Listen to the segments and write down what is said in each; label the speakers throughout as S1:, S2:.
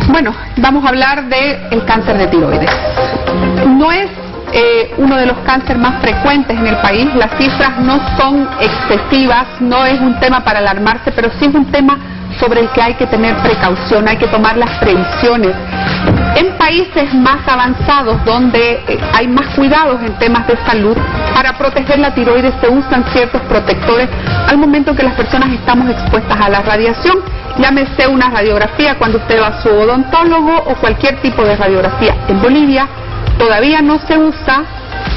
S1: Bueno, vamos a hablar del cáncer de tiroides. No es uno de los cánceres más frecuentes en el país, las cifras no son excesivas, no es un tema para alarmarse, pero sí es un tema sobre el que hay que tener precaución, hay que tomar las previsiones. En países más avanzados, donde hay más cuidados en temas de salud, para proteger la tiroides se usan ciertos protectores al momento que las personas estamos expuestas a la radiación. Llámese una radiografía cuando usted va a su odontólogo o cualquier tipo de radiografía. En Bolivia todavía no se usa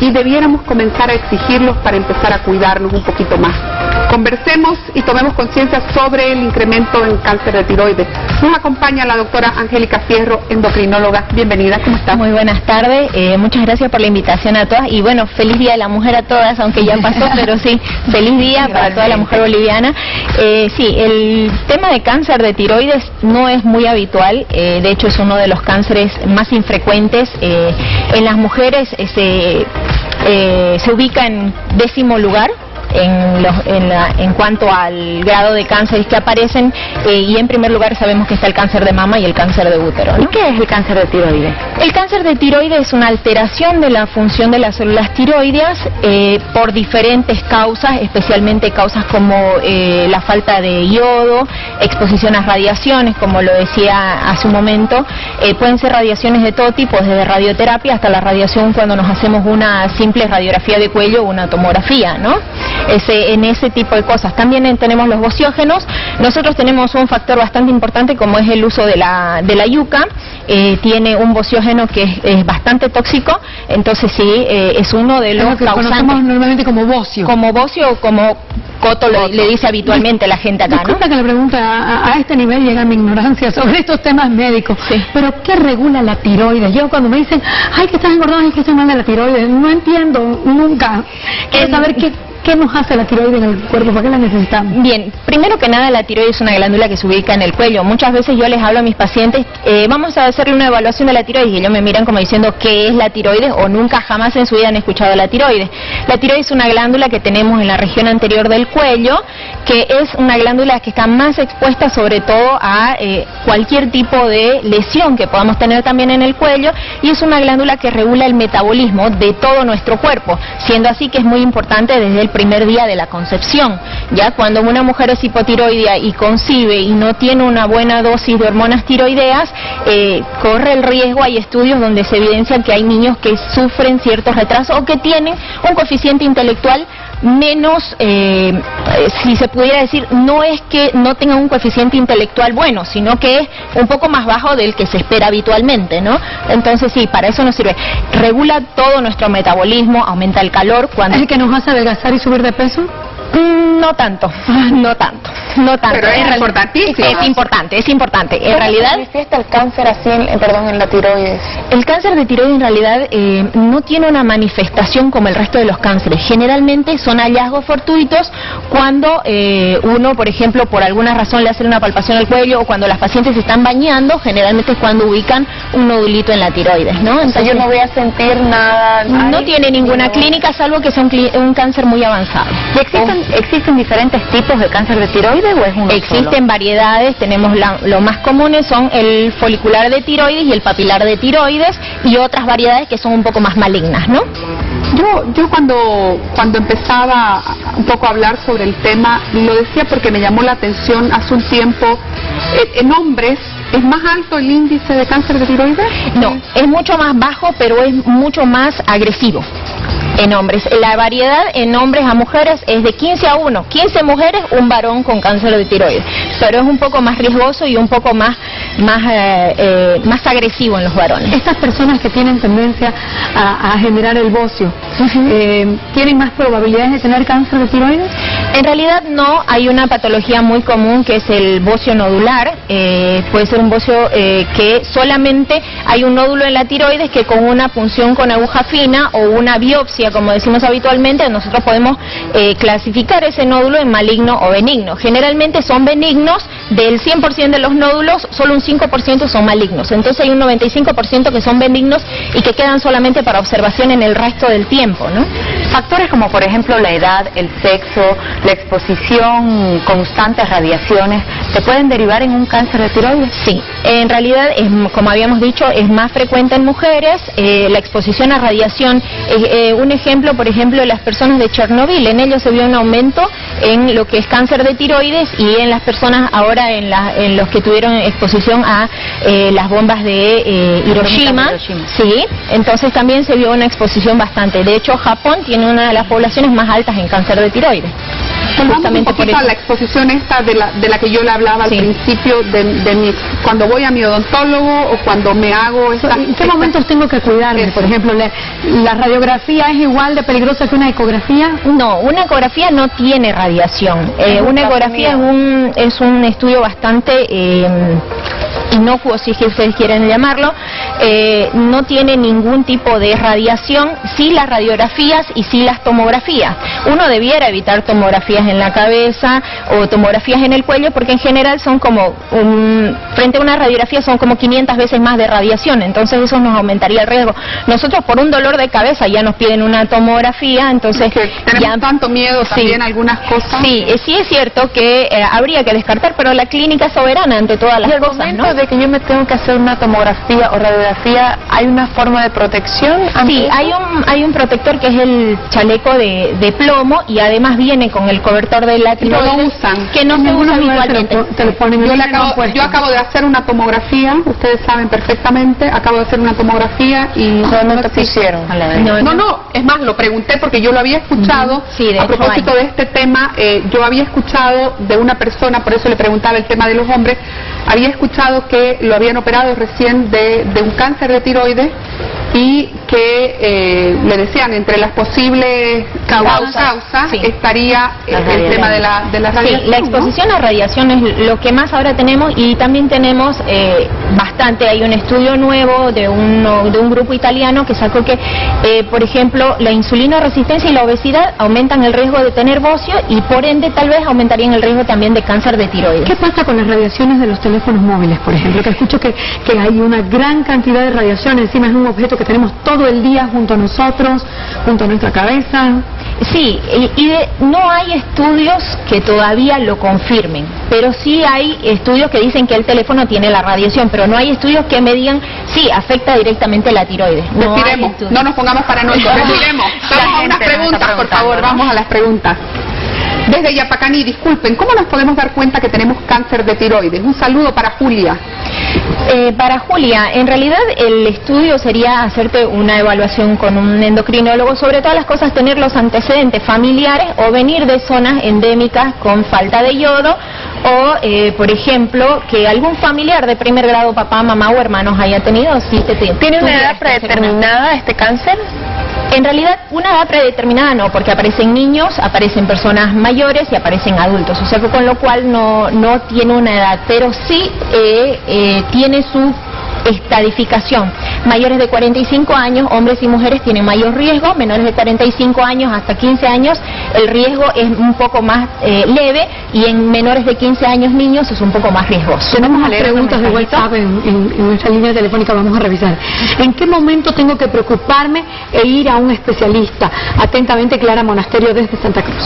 S1: y debiéramos comenzar a exigirlos para empezar a cuidarnos un poquito más. Conversemos y tomemos conciencia sobre el incremento en cáncer de tiroides. Nos acompaña la doctora Angélica Fierro, endocrinóloga. Bienvenida, ¿cómo está?
S2: Muy buenas tardes, muchas gracias por la invitación a todas y bueno, feliz Día de la Mujer a todas, aunque ya pasó, pero sí, feliz día para toda la mujer boliviana. Sí, el tema de cáncer de tiroides no es muy habitual, de hecho es uno de los cánceres más infrecuentes. En las mujeres se ubica en 10º lugar en cuanto al grado de cánceres que aparecen, y en primer lugar sabemos que está el cáncer de mama y el cáncer de útero, ¿no?
S3: ¿Y qué es el cáncer de tiroides?
S2: El cáncer de tiroides es una alteración de la función de las células tiroideas por diferentes causas, especialmente causas como la falta de yodo, exposición a radiaciones, como lo decía hace un momento. Pueden ser radiaciones de todo tipo, desde radioterapia hasta la radiación cuando nos hacemos una simple radiografía de cuello o una tomografía, ¿no? En ese tipo de cosas. También tenemos los bociógenos. Nosotros tenemos un factor bastante importante como es el uso de la yuca. Tiene un bociógeno que es bastante tóxico, entonces sí, es uno de los
S3: que
S2: causantes.
S3: Conocemos normalmente como bocio.
S2: Como bocio o como coto le dice habitualmente la gente acá, ¿no?
S3: Disculpa que le pregunte, a este nivel llega mi ignorancia sobre estos temas médicos,
S2: sí.
S3: Pero ¿qué regula la tiroides? Yo cuando me dicen, ay, que estás engordada, ay, que estoy mal de la tiroides, no entiendo nunca. Quiero saber ¿qué nos hace la tiroides en el cuerpo? ¿Para qué la necesitamos?
S2: Bien, primero que nada la tiroides es una glándula que se ubica en el cuello. Muchas veces yo les hablo a mis pacientes, vamos a hacerle una evaluación de la tiroides y ellos me miran como diciendo ¿qué es la tiroides? O nunca jamás en su vida han escuchado la tiroides. La tiroides es una glándula que tenemos en la región anterior del cuello, que es una glándula que está más expuesta sobre todo a cualquier tipo de lesión que podamos tener también en el cuello, y es una glándula que regula el metabolismo de todo nuestro cuerpo, siendo así que es muy importante desde el primer día de la concepción. Ya cuando una mujer es hipotiroidea y concibe y no tiene una buena dosis de hormonas tiroideas, corre el riesgo, hay estudios donde se evidencia que hay niños que sufren ciertos retrasos o que tienen un coeficiente intelectual menos, si se pudiera decir, no es que no tengan un coeficiente intelectual bueno, sino que es un poco más bajo del que se espera habitualmente, ¿no? Entonces sí, para eso nos sirve. Regula todo nuestro metabolismo, aumenta el calor.
S3: ¿Es el que nos hace adelgazar y subir de peso?
S2: No tanto, no tanto.
S1: Pero es importantísimo.
S2: Es importante. En realidad,
S4: ¿cómo se manifiesta el cáncer así en la tiroides?
S2: El cáncer de tiroides en realidad no tiene una manifestación como el resto de los cánceres. Generalmente son hallazgos fortuitos cuando uno, por ejemplo, por alguna razón le hace una palpación al cuello, o cuando las pacientes se están bañando, generalmente es cuando ubican un nodulito en la tiroides, ¿no?
S4: Entonces, o sea, yo no voy a sentir nada.
S2: No tiene ninguna clínica, salvo que sea un cáncer muy avanzado.
S4: ¿Y existen diferentes tipos de cáncer de tiroides o es uno
S2: Existen
S4: solo?
S2: variedades, tenemos los más comunes son el folicular de tiroides y el papilar de tiroides, y otras variedades que son un poco más malignas, ¿no?
S1: Yo cuando empezaba un poco a hablar sobre el tema, lo decía porque me llamó la atención hace un tiempo, en hombres, ¿es más alto el índice de cáncer de tiroides?
S2: No, es mucho más bajo, pero es mucho más agresivo. En hombres, la variedad en hombres a mujeres es de 15 a 1, 15 mujeres, un varón con cáncer de tiroides, pero es un poco más riesgoso y un poco más agresivo en los varones.
S3: Estas personas que tienen tendencia a generar el bocio, ¿tienen más probabilidades de tener cáncer de tiroides?
S2: En realidad no, hay una patología muy común que es el bocio nodular. Puede ser un bocio que solamente hay un nódulo en la tiroides que con una punción con aguja fina o una biopsia, como decimos habitualmente, nosotros podemos clasificar ese nódulo en maligno o benigno. Generalmente son benignos, del 100% de los nódulos, solo un 5% son malignos. Entonces hay un 95% que son benignos y que quedan solamente para observación en el resto del tiempo, ¿no?
S4: Factores como por ejemplo la edad, el sexo, la exposición constante a radiaciones, ¿se pueden derivar en un cáncer de tiroides?
S2: Sí, en realidad, como habíamos dicho, es más frecuente en mujeres. La exposición a radiación, un ejemplo, por ejemplo, las personas de Chernobyl, en ellos se vio un aumento en lo que es cáncer de tiroides, y en las personas ahora en los que tuvieron exposición a las bombas de Hiroshima, sí, entonces también se vio una exposición bastante. De hecho, Japón tiene una de las poblaciones más altas en cáncer de tiroides.
S1: Justamente un poquito a la exposición esta de la que yo le hablaba al principio, cuando voy a mi odontólogo o cuando me hago
S3: ¿En qué momentos tengo que cuidarme? Por ejemplo, ¿la radiografía es igual de peligrosa que una ecografía?
S2: No, una ecografía no tiene radiación. Una ecografía es un estudio bastante inocuo, si ustedes quieren llamarlo. No tiene ningún tipo de radiación, sí las radiografías y sí las tomografías. Uno debiera evitar tomografías en la cabeza o tomografías en el cuello, porque en general son como, frente a una radiografía son como 500 veces más de radiación, entonces eso nos aumentaría el riesgo. Nosotros por un dolor de cabeza ya nos piden una tomografía, entonces
S1: tenemos tanto miedo también algunas cosas.
S2: Sí, sí es cierto que habría que descartar, pero la clínica es soberana ante todas las cosas, ¿no?
S4: ¿Y al momento de que yo me tengo que hacer una tomografía o radiografía, hay una forma de protección?
S2: Sí, hay un protector que es el chaleco de plomo, y además viene con el cobertor de la tiroides,
S1: no lo usan,
S2: que no se usa habitualmente.
S1: Yo acabo de hacer una tomografía, ustedes saben perfectamente, acabo de hacer una tomografía y
S4: no te pusieron.
S1: No, es más, lo pregunté porque yo lo había escuchado. A propósito de este tema, yo había escuchado de una persona, por eso le preguntaba el tema de los hombres, había escuchado que lo habían operado recién de un cáncer de tiroides, y que le decían entre las posibles causas estaría el tema de la radiación.
S2: Sí, la exposición a radiación es lo que más ahora tenemos, y también tenemos bastante. Hay un estudio nuevo de un grupo italiano que sacó que, por ejemplo, la insulina resistencia y la obesidad aumentan el riesgo de tener bocio, y por ende tal vez aumentarían el riesgo también de cáncer de tiroides.
S3: ¿Qué pasa con las radiaciones de los teléfonos móviles, por ejemplo? Que escucho que hay una gran cantidad de radiación, encima es un objeto que tenemos todo el día junto a nosotros, junto a nuestra cabeza.
S2: Sí, no hay estudios que todavía lo confirmen, pero sí hay estudios que dicen que el teléfono tiene la radiación, pero no hay estudios que me digan sí, afecta directamente la tiroides.
S1: No nos pongamos paranoicos, respiremos. Vamos a unas preguntas, por favor, vamos a las preguntas. Desde Yapacaní, disculpen, ¿cómo nos podemos dar cuenta que tenemos cáncer de tiroides? Un saludo para Julia.
S2: Para Julia, en realidad el estudio sería hacerte una evaluación con un endocrinólogo, sobre todas las cosas tener los antecedentes familiares o venir de zonas endémicas con falta de yodo, o por ejemplo que algún familiar de primer grado, papá, mamá o hermanos haya tenido.
S4: ¿Tiene una edad predeterminada este cáncer?
S2: En realidad, una edad predeterminada no, porque aparecen niños, aparecen personas mayores y aparecen adultos, o sea que con lo cual no tiene una edad, pero sí tiene su estadificación. Mayores de 45 años, hombres y mujeres tienen mayor riesgo, menores de 45 años hasta 15 años, el riesgo es un poco más leve, y en menores de 15 años, niños, es un poco más riesgoso.
S3: Tenemos más preguntas de WhatsApp en nuestra línea telefónica, vamos a revisar. ¿En qué momento tengo que preocuparme e ir a un especialista? Atentamente, Clara Monasterio desde Santa Cruz.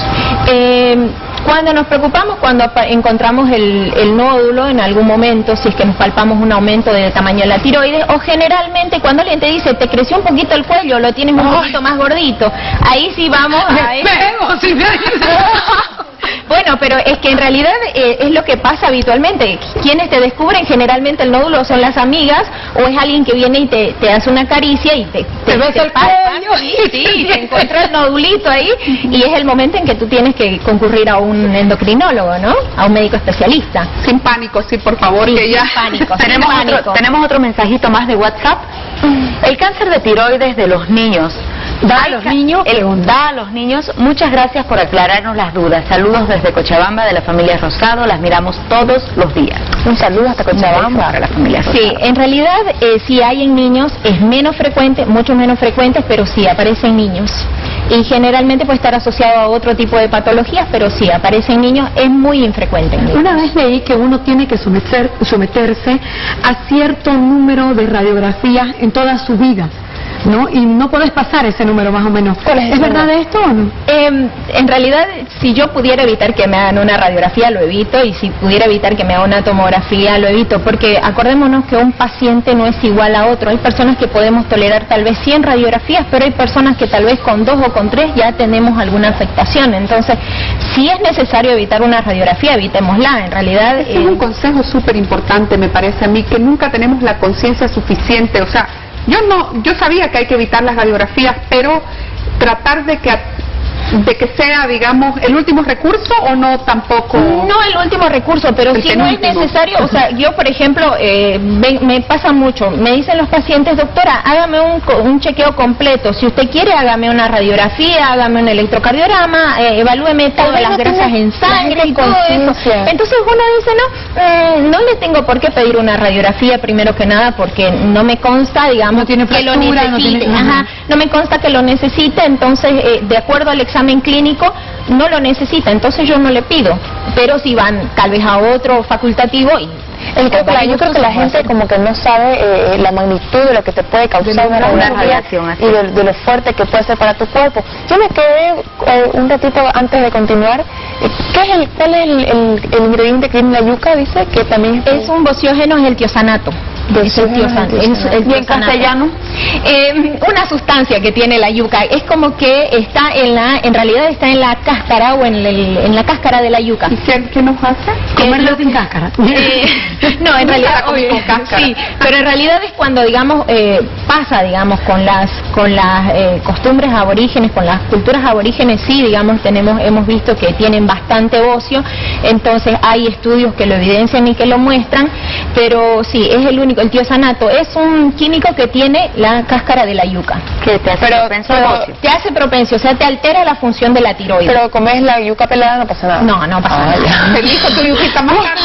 S2: Cuando nos preocupamos, cuando encontramos el nódulo en algún momento, si es que nos palpamos un aumento de tamaño de la tiroides, o generalmente cuando alguien te dice, te creció un poquito el cuello, lo tienes un poquito más gordito, ahí sí vamos a... Bueno, pero es que en realidad es lo que pasa habitualmente. Quienes te descubren generalmente el nódulo son las amigas, o es alguien que viene y te hace una caricia y te besa el cuello. Sí, te encuentra el nodulito ahí, y es el momento en que tú tienes que concurrir a un endocrinólogo, ¿no? A un médico especialista.
S1: Sin pánico, sí, por favor, que ya...
S2: Sin pánico.
S4: Tenemos otro mensajito más de WhatsApp. El cáncer de tiroides de los niños. Da a los niños. Muchas gracias por aclararnos las dudas. Saludos desde Cochabamba, de la familia Rosado. Las miramos todos los días. Un saludo hasta Cochabamba para la familia Rosado.
S2: Sí, en realidad sí hay en niños, es menos frecuente, mucho menos frecuente, pero sí aparece en niños. y generalmente puede estar asociado a otro tipo de patologías, pero sí, aparece en niños, es muy infrecuente.
S3: Una vez leí que uno tiene que someterse a cierto número de radiografías en toda su vida, ¿no? Y no podés pasar ese número más o menos. ¿Es verdad esto o no?
S2: En realidad, si yo pudiera evitar que me hagan una radiografía, lo evito, y si pudiera evitar que me hagan una tomografía, lo evito, porque acordémonos que un paciente no es igual a otro. Hay personas que podemos tolerar tal vez 100 radiografías, pero hay personas que tal vez con 2 o con 3 ya tenemos alguna afectación. Entonces, si es necesario evitar una radiografía, evitémosla. En realidad...
S1: Es un consejo súper importante, me parece a mí, que nunca tenemos la conciencia suficiente, o sea, yo sabía que hay que evitar las radiografías, pero tratar de que sea, digamos, el último recurso, o no tampoco.
S2: No el último recurso, pero si no es necesario, o sea, yo por ejemplo, me pasa mucho, me dicen los pacientes, doctora, hágame un chequeo completo, si usted quiere hágame una radiografía, hágame un electrocardiograma, evalúeme todas las grasas en sangre y todo eso. Entonces uno dice, no le tengo por qué pedir una radiografía primero que nada, porque no me consta, digamos, que lo necesite, no me consta que lo necesite, entonces de acuerdo al examen clínico no lo necesita, entonces yo no le pido, pero si van tal vez a otro facultativo y
S5: yo creo que la gente como que no sabe la magnitud de lo que te puede causar una radiación y de lo fuerte que puede ser para tu cuerpo. Yo me quedé un ratito antes de continuar. ¿Cuál es el ingrediente que tiene la yuca? Dice que también es
S2: un bociógeno, es el tiosanato.
S5: ¿Y en castellano?
S2: Una sustancia que tiene la yuca, es como que está en realidad está en la cáscara o en la cáscara de la yuca.
S1: ¿Y qué nos hace?
S3: Comerlo sin cáscara.
S2: No, en realidad sí, pero en realidad es cuando, digamos, pasa, digamos, con las costumbres aborígenes, con las culturas aborígenes, sí, digamos, hemos visto que tienen bastante bocio, entonces hay estudios que lo evidencian y que lo muestran, pero sí, es el único. El tiosanato es un químico que tiene la cáscara de la yuca.
S4: ¿Qué te hace propenso al bocio?
S2: Te hace propenso, o sea, te altera la función de la tiroides.
S5: Pero comes la yuca pelada no pasa nada.
S2: No pasa nada.
S1: Te dijo tu yuquita más cara.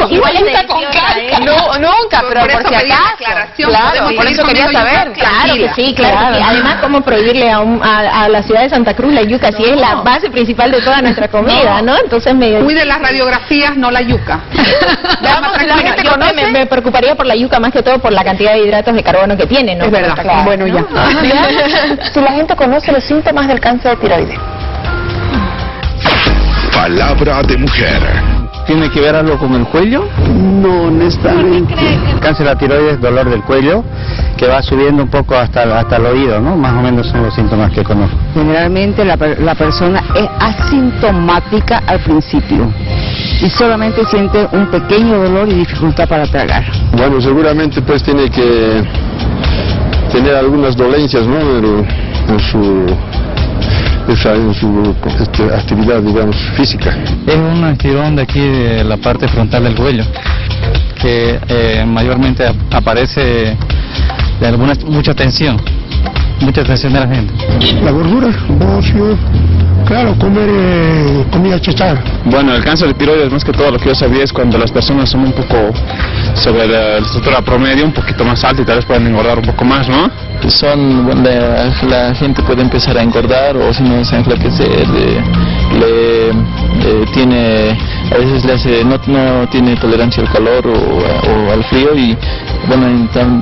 S2: Igual es deliciosa,
S5: No, nunca, pero por si acaso. Claro, por eso quería saber.
S2: Claro que sí, claro. Sí. Además, ¿cómo prohibirle a la ciudad de Santa Cruz la yuca si es la base principal de toda nuestra comida, ¿no? Entonces
S1: cuide las radiografías, no la yuca.
S2: Me preocuparía por la yuca más que todo por la cantidad de hidratos de carbono que tiene, ¿no?
S1: Es verdad, claro. Bueno, ya.
S5: Si la gente conoce los síntomas del cáncer de tiroides.
S6: Palabra de mujer.
S7: ¿Tiene que ver algo con el cuello?
S8: No, honestamente. Cáncer de la tiroides, dolor del cuello, que va subiendo un poco hasta el oído, ¿no? Más o menos son los síntomas que conozco.
S9: Generalmente la persona es asintomática al principio y solamente siente un pequeño dolor y dificultad para tragar.
S10: Bueno, seguramente pues tiene que tener algunas dolencias, ¿no? En su actividad, digamos, física.
S7: Es un estirón de aquí de la parte frontal del cuello, que mayormente aparece de mucha tensión de la gente.
S10: La gordura, bocio, claro, comer comida chatarra.
S7: Bueno, el cáncer de tiroides, más que todo lo que yo sabía es cuando las personas son un poco sobre la estructura promedio, un poquito más alta y tal vez pueden engordar un poco más, ¿no? La gente puede empezar a engordar o si no se enflaquecer, a veces no tiene tolerancia al calor o al frío y bueno,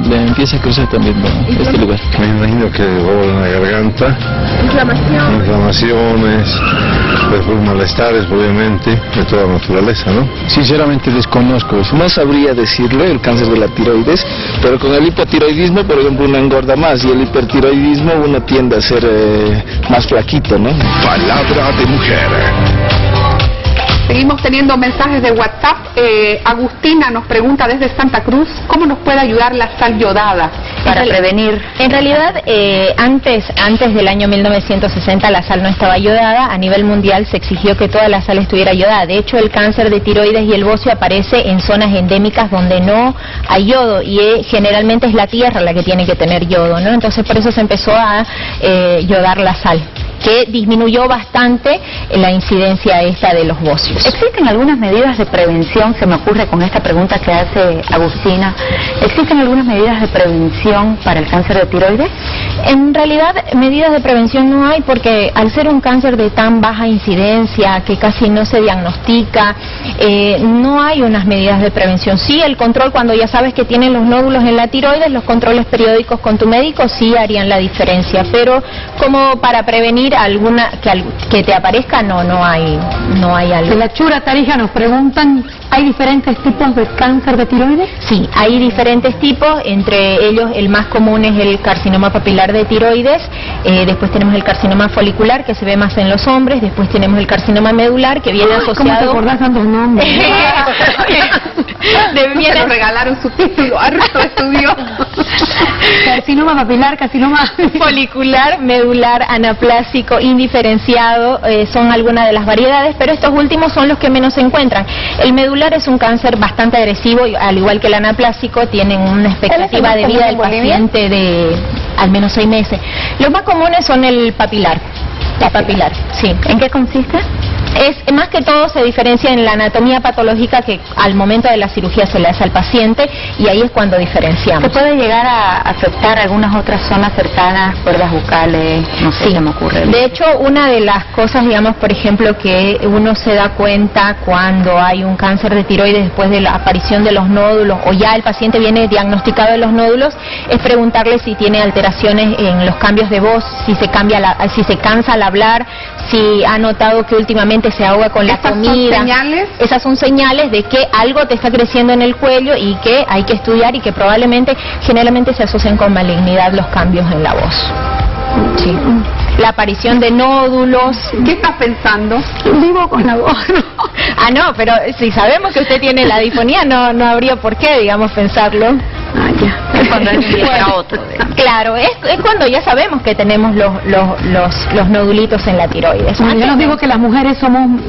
S7: le empieza a crecer también este lugar.
S10: Me imagino que dolor en la garganta, inflamaciones, después malestares obviamente de toda naturaleza, ¿no?
S7: Sinceramente desconozco eso, no sabría decirle el cáncer de la tiroides, pero con el hipotiroidismo, por ejemplo, uno engorda más y el hipertiroidismo uno tiende a ser más flaquito, ¿no?
S6: Palabra de mujer.
S1: Seguimos teniendo mensajes de WhatsApp. Agustina nos pregunta desde Santa Cruz, ¿cómo nos puede ayudar la sal yodada
S4: para prevenir?
S2: En realidad, antes del año 1960 la sal no estaba yodada. A nivel mundial se exigió que toda la sal estuviera yodada. De hecho, el cáncer de tiroides y el bocio aparece en zonas endémicas donde no hay yodo y generalmente es la tierra la que tiene que tener yodo, ¿no? Entonces por eso se empezó a yodar la sal. que disminuyó bastante la incidencia esta de los bóceos.
S4: ¿Existen algunas medidas de prevención? Se me ocurre con esta pregunta que hace Agustina. ¿Existen algunas medidas de prevención para el cáncer de tiroides?
S2: En realidad, medidas de prevención no hay, porque al ser un cáncer de tan baja incidencia, que casi no se diagnostica, no hay unas medidas de prevención. Sí, el control, cuando ya sabes que tienen los nódulos en la tiroides, los controles periódicos con tu médico sí harían la diferencia, pero como para prevenir alguna que te aparezca, no hay algo.
S3: De la Chura Tarija nos preguntan, ¿hay diferentes tipos de cáncer de tiroides?
S2: Sí, hay diferentes tipos, entre ellos el más común es el carcinoma papilar de tiroides, después tenemos el carcinoma folicular, que se ve más en los hombres, después tenemos el carcinoma medular, que viene asociado...
S3: ¿Cómo te acordás tantos nombres?
S1: Nos regalaron su título, Arto estudió.
S3: Carcinoma papilar, carcinoma
S2: folicular, medular, anaplásico, indiferenciado, son algunas de las variedades, pero estos últimos son los que menos se encuentran. El medular es un cáncer bastante agresivo, al igual que el anaplásico, tienen una expectativa de vida del paciente de al menos 6 meses. Los más comunes son el papilar. La papilar, sí.
S4: ¿En qué consiste?
S2: Es más que todo se diferencia en la anatomía patológica que al momento de la cirugía se le hace al paciente, y ahí es cuando diferenciamos.
S4: ¿Se puede llegar a afectar algunas otras zonas cercanas, cuerdas bucales? No sé,
S2: sí,
S4: se me ocurre.
S2: De hecho, una de las cosas, digamos, por ejemplo, que uno se da cuenta cuando hay un cáncer de tiroides después de la aparición de los nódulos, o ya el paciente viene diagnosticado de los nódulos, es preguntarle si tiene alteraciones en los cambios de voz, si se cansa al hablar, si ha notado que últimamente se ahoga con la comida.
S1: ¿Son señales?
S2: Esas son señales de que algo te está creciendo en el cuello y que hay que estudiar, y que probablemente, generalmente se asocian con malignidad los cambios en la voz. Sí. La aparición de nódulos.
S1: ¿Qué estás pensando?
S3: Vivo con la voz.
S2: Ah, no, pero si sabemos que usted tiene la disfonía, no habría por qué, digamos, pensarlo.
S3: Ah, ya.
S4: Es cuando empieza otro.
S2: Claro, es cuando ya sabemos que tenemos los nodulitos en la tiroides.
S3: Bueno, yo nos digo que las mujeres somos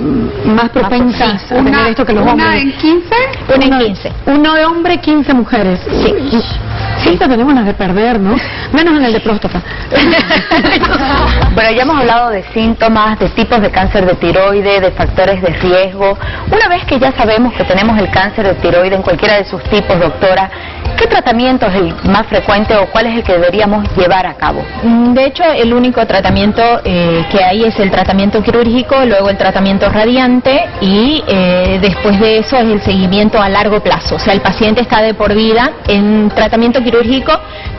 S3: más propensas a tener esto que los hombres.
S1: ¿Una en 15?
S2: Una en 15.
S3: Uno de hombre, 15 mujeres.
S2: Sí.
S3: Siempre tenemos las de perder, ¿no? Menos en el de próstata.
S4: Bueno, ya hemos hablado de síntomas, de tipos de cáncer de tiroides, de factores de riesgo. Una vez que ya sabemos que tenemos el cáncer de tiroides en cualquiera de sus tipos, doctora, ¿qué tratamiento es el más frecuente o cuál es el que deberíamos llevar a cabo?
S2: De hecho, el único tratamiento que hay es el tratamiento quirúrgico, luego el tratamiento radiante, y después de eso es el seguimiento a largo plazo. O sea, el paciente está de por vida. En tratamiento quirúrgico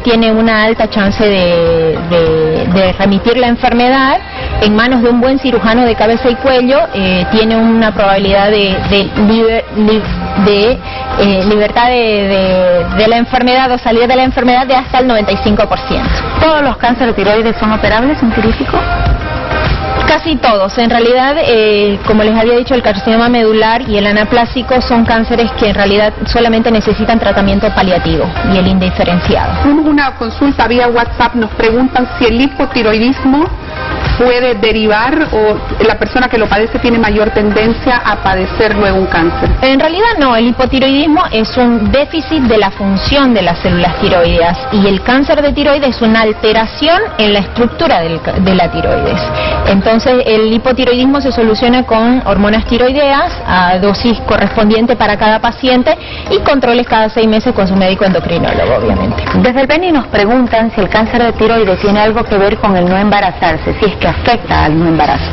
S2: tiene una alta chance de remitir la enfermedad. En manos de un buen cirujano de cabeza y cuello tiene una probabilidad de libertad de la enfermedad, o salir de la enfermedad, de hasta el 95%.
S4: ¿Todos los cánceres de tiroides son operables en quirúrgico?
S2: Casi todos. En realidad, como les había dicho, el carcinoma medular y el anaplásico son cánceres que en realidad solamente necesitan tratamiento paliativo, y el indiferenciado.
S1: Tenemos una consulta vía WhatsApp, nos preguntan si el hipotiroidismo puede derivar, o la persona que lo padece tiene mayor tendencia a padecer luego un cáncer.
S2: En realidad no, el hipotiroidismo es un déficit de la función de las células tiroideas, y el cáncer de tiroides es una alteración en la estructura de la tiroides. Entonces el hipotiroidismo se soluciona con hormonas tiroideas a dosis correspondiente para cada paciente, y controles cada 6 meses con su médico endocrinólogo, obviamente.
S4: Desde el Beni nos preguntan si el cáncer de tiroides tiene algo que ver con el no embarazarse, si es que afecta al no embarazo.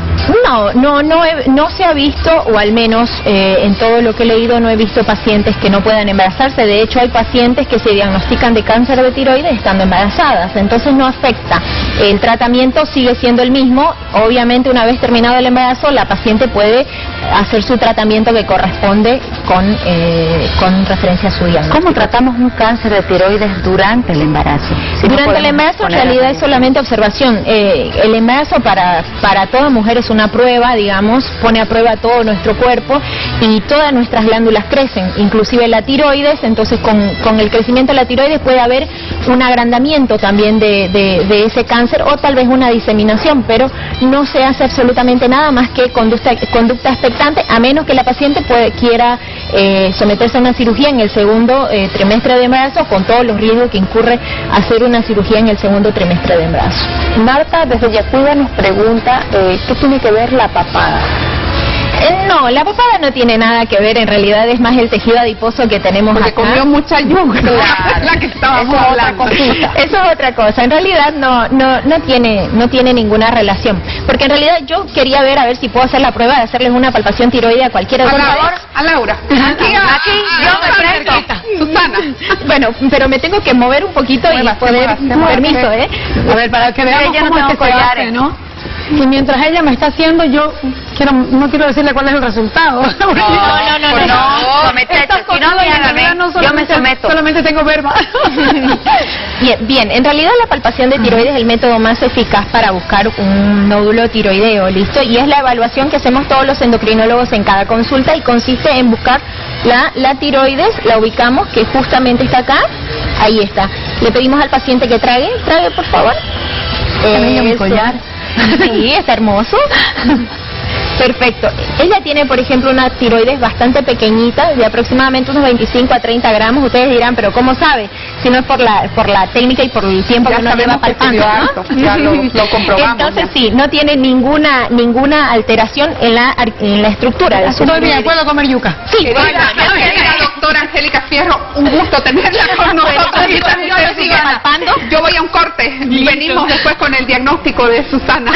S2: No se ha visto, o al menos en todo lo que he leído no he visto pacientes que no puedan embarazarse. De hecho, hay pacientes que se diagnostican de cáncer de tiroides estando embarazadas, entonces no afecta. El tratamiento sigue siendo el mismo. Obviamente, una vez terminado el embarazo, la paciente puede hacer su tratamiento que corresponde con referencia a su diagnóstico.
S4: ¿Cómo tratamos un cáncer de tiroides durante el embarazo?
S2: Durante el embarazo, en realidad, es solamente observación. El embarazo para toda mujer es una prueba, digamos, pone a prueba todo nuestro cuerpo, y todas nuestras glándulas crecen, inclusive la tiroides. Entonces con el crecimiento de la tiroides puede haber un agrandamiento también de ese cáncer, o tal vez una diseminación, pero no se hace absolutamente nada más que conducta expectante, a menos que la paciente quiera someterse a una cirugía en el segundo trimestre de embarazo, con todos los riesgos que incurre hacer una cirugía en el segundo trimestre de embarazo.
S5: Marta desde Yacuiba nos pregunta ¿qué tiene que ver la papada?
S2: No, la papada no tiene nada que ver, en realidad es más el tejido adiposo que tenemos
S1: porque
S2: acá.
S1: comió mucha yuca, la que estábamos hablando.
S2: Eso es otra cosa, en realidad no tiene ninguna relación, porque en realidad yo quería ver a ver si puedo hacer la prueba de hacerles una palpación tiroidea a cualquiera de ustedes.
S1: A Laura. Aquí,
S2: yo me presento.
S1: Susana.
S2: Bueno, pero me tengo que mover un poquito y poder, permiso,
S3: A ver, para que veamos
S4: ella no
S3: cómo es
S4: tengo
S3: que se
S4: collares,
S3: hace, ¿no? Y mientras ella me está haciendo, yo no quiero decirle cuál es el resultado.
S4: No, sometete, si no, yo me someto.
S3: Solamente tengo verba.
S2: Bien, en realidad la palpación de tiroides es el método más eficaz para buscar un nódulo tiroideo, ¿listo? Y es la evaluación que hacemos todos los endocrinólogos en cada consulta y consiste en buscar la tiroides, la ubicamos, que justamente está acá, ahí está. Le pedimos al paciente que trague por favor.
S3: Mi collar.
S2: Sí, está hermoso. Perfecto. Ella tiene, por ejemplo, una tiroides bastante pequeñita, de aproximadamente unos 25 a 30 gramos. Ustedes dirán, pero ¿cómo sabe? Si no es por la técnica y por el tiempo que uno lleva palpando, ¿no?
S1: Ya lo comprobamos.
S2: Entonces sí, no tiene ninguna alteración en la estructura de su
S3: Estoy bien, ¿puedo comer yuca?
S2: Sí,
S1: Querida doctora Angélica Fierro, un gusto tenerla con nosotros.
S2: Yo sigo palpando.
S1: Yo voy a un corte. Venimos después con el diagnóstico de Susana.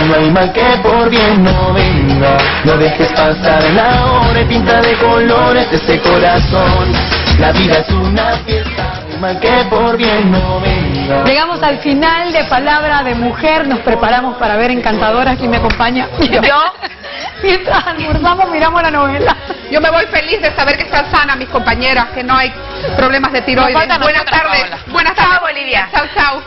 S11: No hay mal que por bien no venga, no dejes pasar la hora y pinta de colores este corazón. La vida es una fiesta, no hay mal que por bien no venga.
S3: Llegamos al final de Palabra de Mujer, nos preparamos para ver Encantadoras. ¿Quién me acompaña?
S1: Yo.
S3: Mientras almorzamos miramos la novela.
S1: Yo me voy feliz de saber que están sanas mis compañeras, que no hay problemas de tiroides. Buenas tardes. Buenas tardes, Bolivia. Chao, chao.